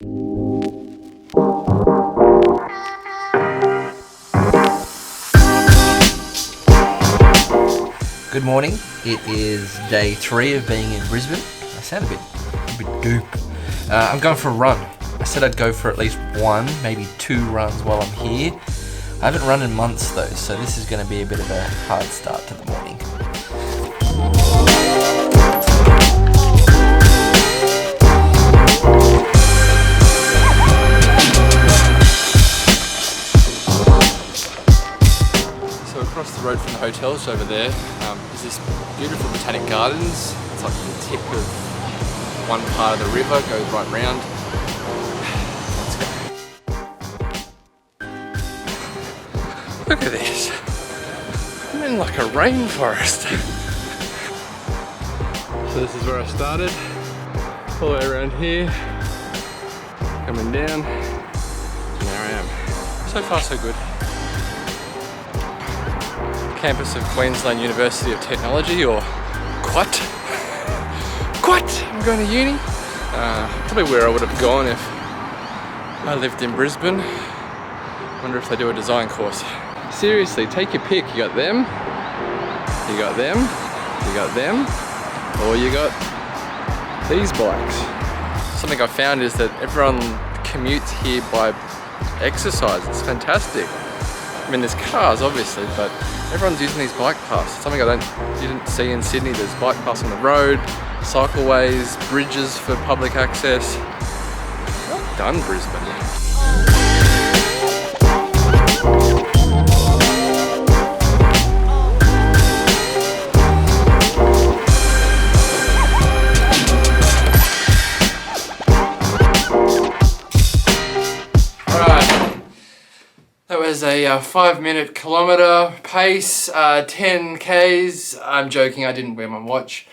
Good morning. It is day 3 of being in Brisbane. I sound a bit goop. I'm going for a run. I said I'd go for at least 1, maybe 2 runs while I'm here. I haven't run in months though, so this is going to be a bit of a hard start to the morning. So across the road from the hotel, so over there, is this beautiful botanic gardens. It's like the tip of one part of the river, goes right round. Let's go. Look at this. I'm in like a rainforest. So this is where I started. All the way around here. Coming down. And there I am. So far so good. Campus of Queensland University of Technology, or QUT. I'm going to uni. Probably where I would have gone if I lived in Brisbane. Wonder if they do a design course. Seriously, take your pick. You got them, you got them, you got them, or you got these bikes. Something I found is that everyone commutes here by exercise. It's fantastic. I mean, there's cars obviously, but everyone's using these bike paths. Something you didn't see in Sydney. There's bike paths on the road, cycleways, bridges for public access. Well done, Brisbane. That was a 5-minute kilometre pace, 10 Ks. I'm joking, I didn't wear my watch.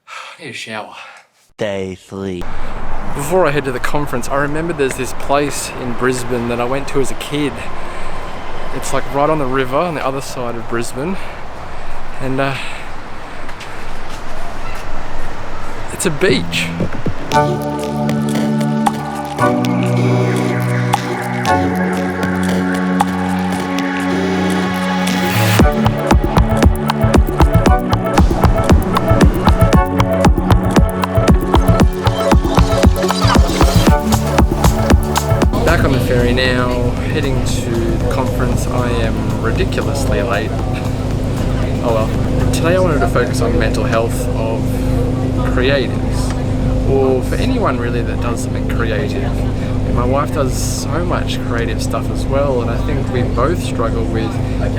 I need a shower. Day 3. Before I head to the conference, I remember there's this place in Brisbane that I went to as a kid. It's like right on the river on the other side of Brisbane. And it's a beach. Back on the ferry now, heading to the conference. I am ridiculously late. Oh well. Today I wanted to focus on mental health of creatives, or for anyone really that does something creative. And my wife does so much creative stuff as well, and I think we both struggle with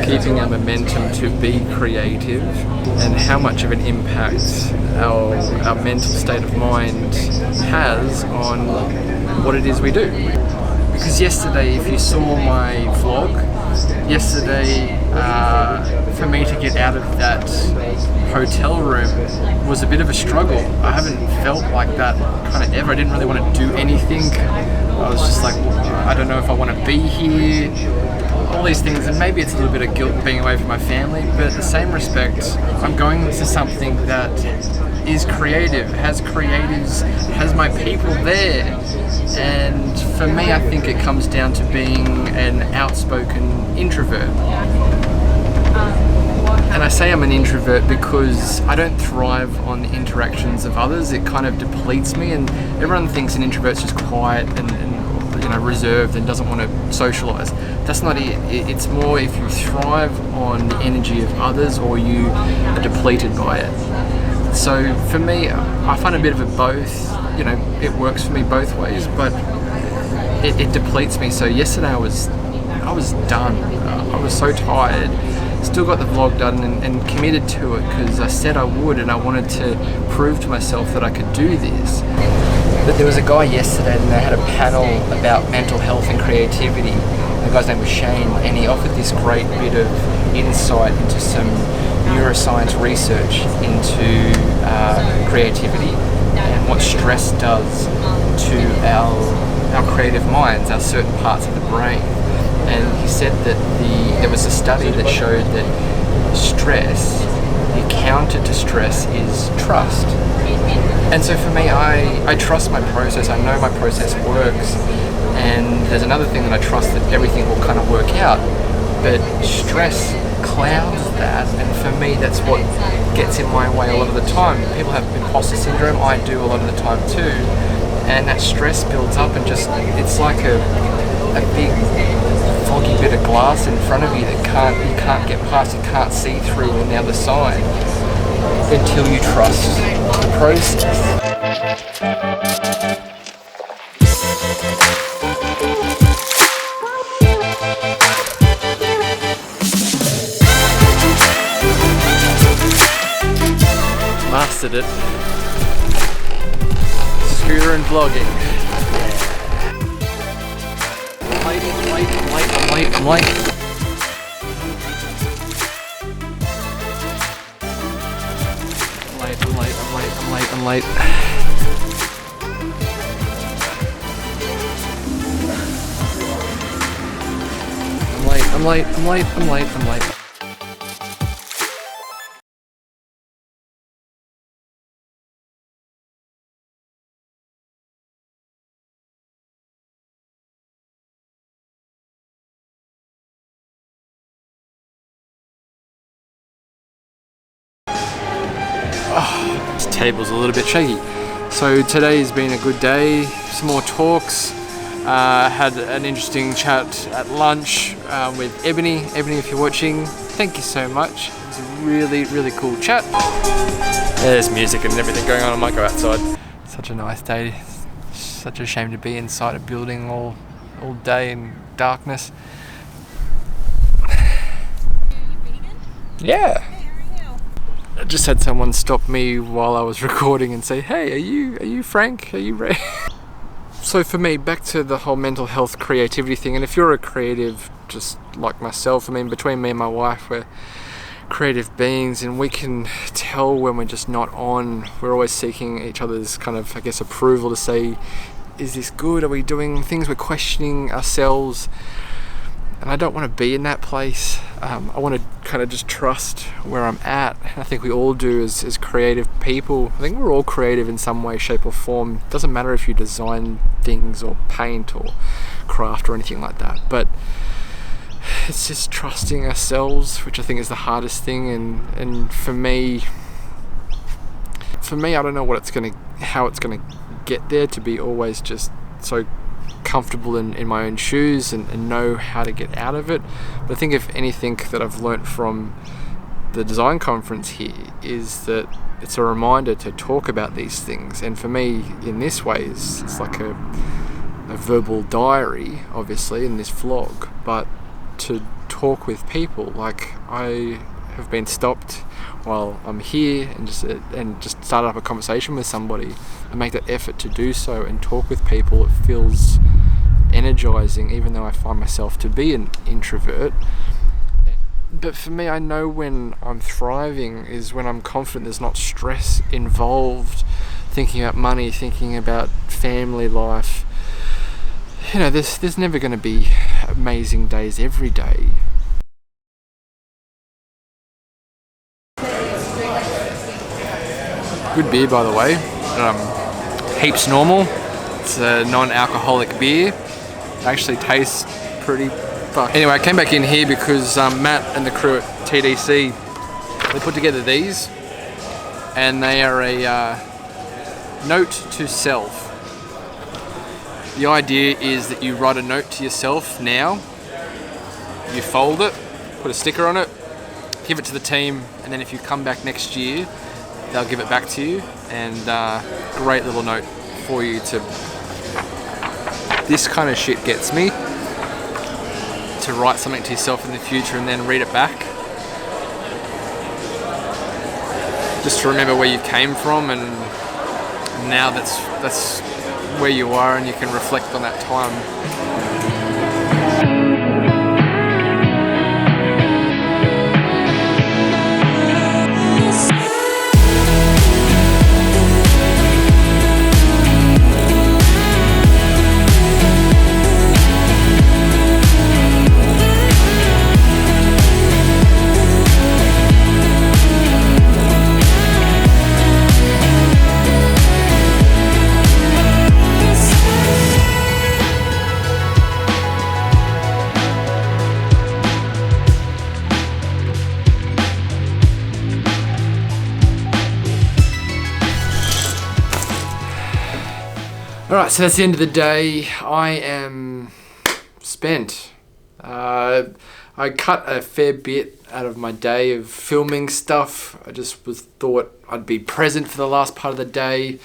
keeping our momentum to be creative and how much of an impact our mental state of mind has on what it is we do. Because yesterday, if you saw my vlog, yesterday for me to get out of that hotel room was a bit of a struggle. I haven't felt like that kind of ever. I didn't really want to do anything. I was just like, I don't know if I want to be here, all these things, and maybe it's a little bit of guilt being away from my family, but at the same respect, I'm going to something that is creative, has creatives, has my people there. And for me, I think it comes down to being an outspoken introvert. And I say I'm an introvert because I don't thrive on the interactions of others. It kind of depletes me, and everyone thinks an introvert's just quiet and reserved and doesn't want to socialise. That's not it. It's more if you thrive on the energy of others or you are depleted by it. So for me, I find a bit of a both. It works for me both ways, but it depletes me. So yesterday I was done. I was so tired. Still got the vlog done and committed to it because I said I would, and I wanted to prove to myself that I could do this. But there was a guy yesterday and they had a panel about mental health and creativity. The guy's name was Shane, and he offered this great bit of insight into some neuroscience research into creativity and what stress does to our creative minds, our certain parts of the brain. And he said that there was a study that showed that stress, the counter to stress is trust. And so for me, I trust my process. I know my process works. And there's another thing that I trust, that everything will kind of work out. But stress clouds that, and for me that's what gets in my way a lot of the time. People have imposter syndrome, I do a lot of the time too, and that stress builds up and just, it's like a big foggy bit of glass in front of you that you can't get past, you can't see through on the other side until you trust the process. Mastered it. Scooter and vlogging. I'm late. I'm late. This table's a little bit shaky. So today's been a good day, some more talks. Had an interesting chat at lunch with Ebony. Ebony, if you're watching, thank you so much. It was a really cool chat. There's music and everything going on. I might go outside. Such a nice day. Such a shame to be inside a building all day in darkness. Yeah. I just had someone stop me while I was recording and say, "Hey, are you Frank? Are you Ray?" So for me, back to the whole mental health creativity thing, and if you're a creative just like myself, I mean, between me and my wife, we're creative beings, and we can tell when we're just not on. We're always seeking each other's kind of, I guess, approval to say, is this good? Are we doing things? We're questioning ourselves. And I don't want to be in that place. I want to kind of just trust where I'm at. I think we all do as creative people. I think we're all creative in some way, shape or form. It doesn't matter if you design things or paint or craft or anything like that. But it's just trusting ourselves, which I think is the hardest thing. And for me, I don't know how it's gonna get there to be always just so comfortable in my own shoes and know how to get out of it. But I think if anything that I've learnt from the design conference here is that it's a reminder to talk about these things. And for me, in this way, it's like a verbal diary, obviously, in this vlog, but to talk with people. Like, I have been stopped while I'm here and just start up a conversation with somebody. I make that effort to do so and talk with people. It feels energizing, even though I find myself to be an introvert. But for me, I know when I'm thriving is when I'm confident there's not stress involved, thinking about money, thinking about family life. You know, there's never going to be amazing days every day. Good beer, by the way. Heaps normal. It's a non-alcoholic beer. It actually tastes pretty fuck. Anyway, I came back in here because Matt and the crew at TDC, they put together these, and they are a note to self. The idea is that you write a note to yourself now, you fold it, put a sticker on it, give it to the team, and then if you come back next year, they'll give it back to you. And great little note for you to, this kind of shit gets me, to write something to yourself in the future and then read it back. Just to remember where you came from, and now that's where you are, and you can reflect on that time. Alright, so that's the end of the day. I am spent. I cut a fair bit out of my day of filming stuff. I just thought I'd be present for the last part of the day,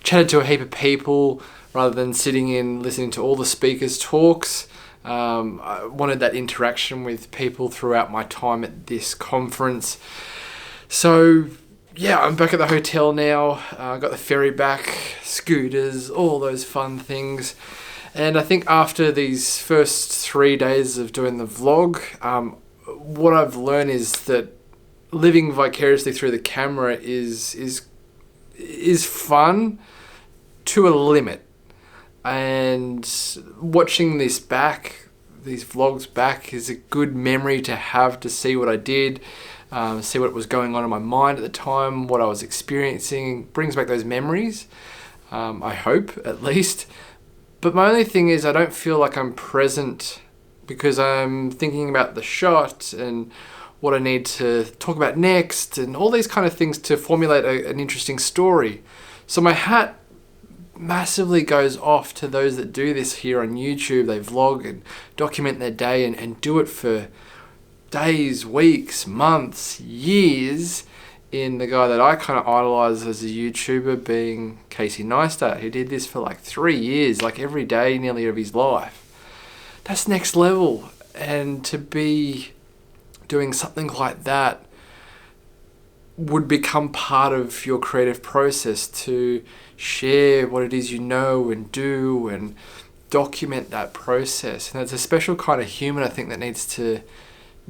chatted to a heap of people rather than sitting in listening to all the speakers' talks. I wanted that interaction with people throughout my time at this conference. So yeah, I'm back at the hotel now. I got the ferry back, scooters, all those fun things. And I think after these first 3 days of doing the vlog, what I've learned is that living vicariously through the camera is fun to a limit. And watching these vlogs back, is a good memory to have, to see what I did, see what was going on in my mind at the time, what I was experiencing. Brings back those memories, I hope, at least. But my only thing is I don't feel like I'm present because I'm thinking about the shot and what I need to talk about next and all these kind of things to formulate an interesting story. So my hat massively goes off to those that do this here on YouTube. They vlog and document their day and do it for days, weeks, months, years. In the guy that I kind of idolize as a YouTuber being Casey Neistat, who did this for like 3 years, like every day nearly of his life. That's next level. And to be doing something like that would become part of your creative process, to share what it is you know and do and document that process. And it's a special kind of human, I think, that needs to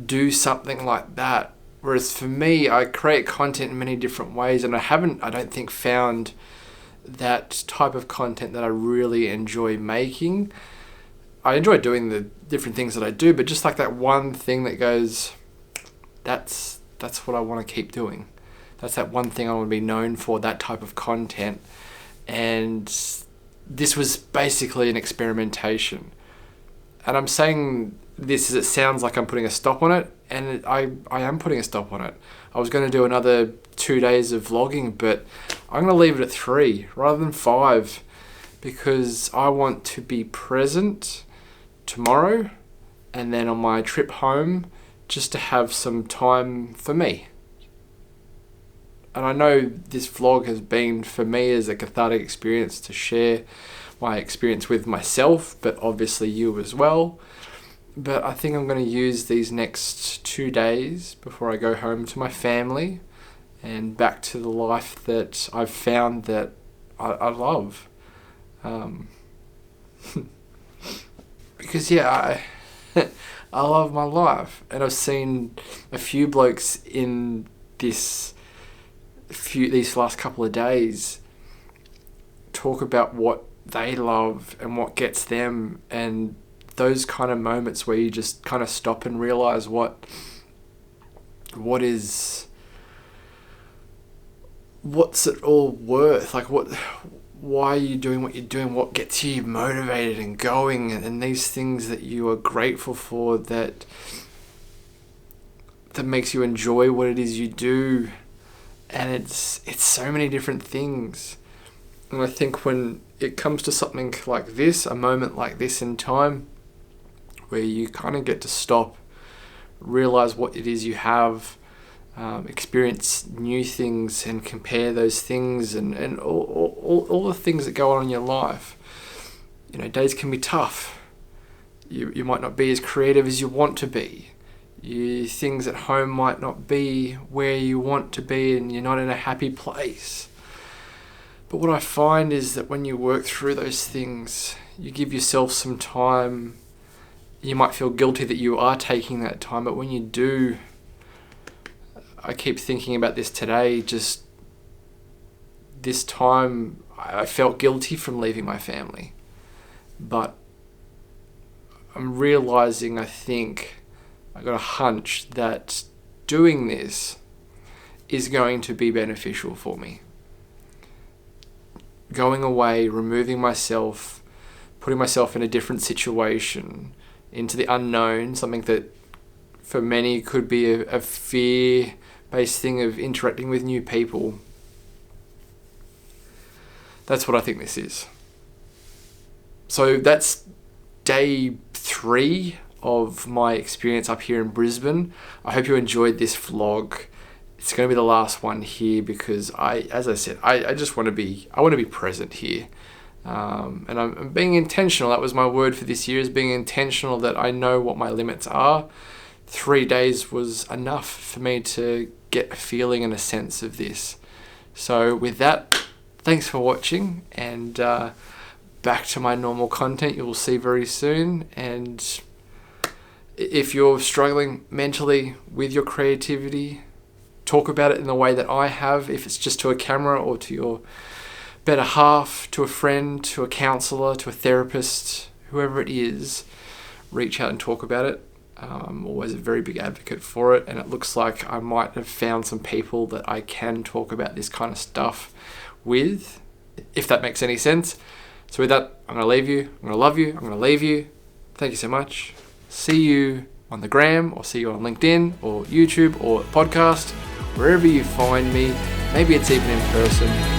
do something like that. Whereas for me, I create content in many different ways, and I don't think, found that type of content that I really enjoy making. I enjoy doing the different things that I do, but just like that one thing that goes, that's what I want to keep doing. That's that one thing I want to be known for, that type of content. And this was basically an experimentation. And I'm saying this as it sounds like I'm putting a stop on it, and I am putting a stop on it. I was going to do another 2 days of vlogging, but I'm going to leave it at 3 rather than 5 because I want to be present tomorrow and then on my trip home just to have some time for me. And I know this vlog has been for me as a cathartic experience to share my experience with myself, but obviously you as well. But I think I'm going to use these next 2 days before I go home to my family and back to the life that I've found that I love. Because yeah, I love my life, and I've seen a few blokes in these last couple of days talk about what they love and what gets them, and those kind of moments where you just kind of stop and realize what's it all worth? Like why are you doing what you're doing? What gets you motivated and going? And these things that you are grateful for, that makes you enjoy what it is you do. And it's so many different things. And I think when it comes to something like this, a moment like this in time, where you kind of get to stop, realize what it is you have, experience new things and compare those things and all the things that go on in your life. You know, days can be tough. You might not be as creative as you want to be. Things at home might not be where you want to be, and you're not in a happy place. But what I find is that when you work through those things, you give yourself some time. You might feel guilty that you are taking that time, but when you do, I keep thinking about this today, just this time I felt guilty from leaving my family. But I'm realizing, I think, I got a hunch that doing this is going to be beneficial for me. Going away, removing myself, putting myself in a different situation, into the unknown, something that for many could be a fear-based thing of interacting with new people. That's what I think this is. So that's day 3 of my experience up here in Brisbane. I hope you enjoyed this vlog. It's going to be the last one here because as I said, I just want to be present here. And I'm being intentional. That was my word for this year, is being intentional, that I know what my limits are. 3 days was enough for me to get a feeling and a sense of this. So with that, thanks for watching, and back to my normal content you will see very soon. And if you're struggling mentally with your creativity, talk about it in the way that I have, if it's just to a camera or to your better half, to a friend, to a counsellor, to a therapist, whoever it is, reach out and talk about it. I'm always a very big advocate for it, and it looks like I might have found some people that I can talk about this kind of stuff with, if that makes any sense. So with that, I'm going to leave you. I'm going to love you. I'm going to leave you. Thank you so much. See you on the gram, or see you on LinkedIn or YouTube or podcast, wherever you find me. Maybe it's even in person.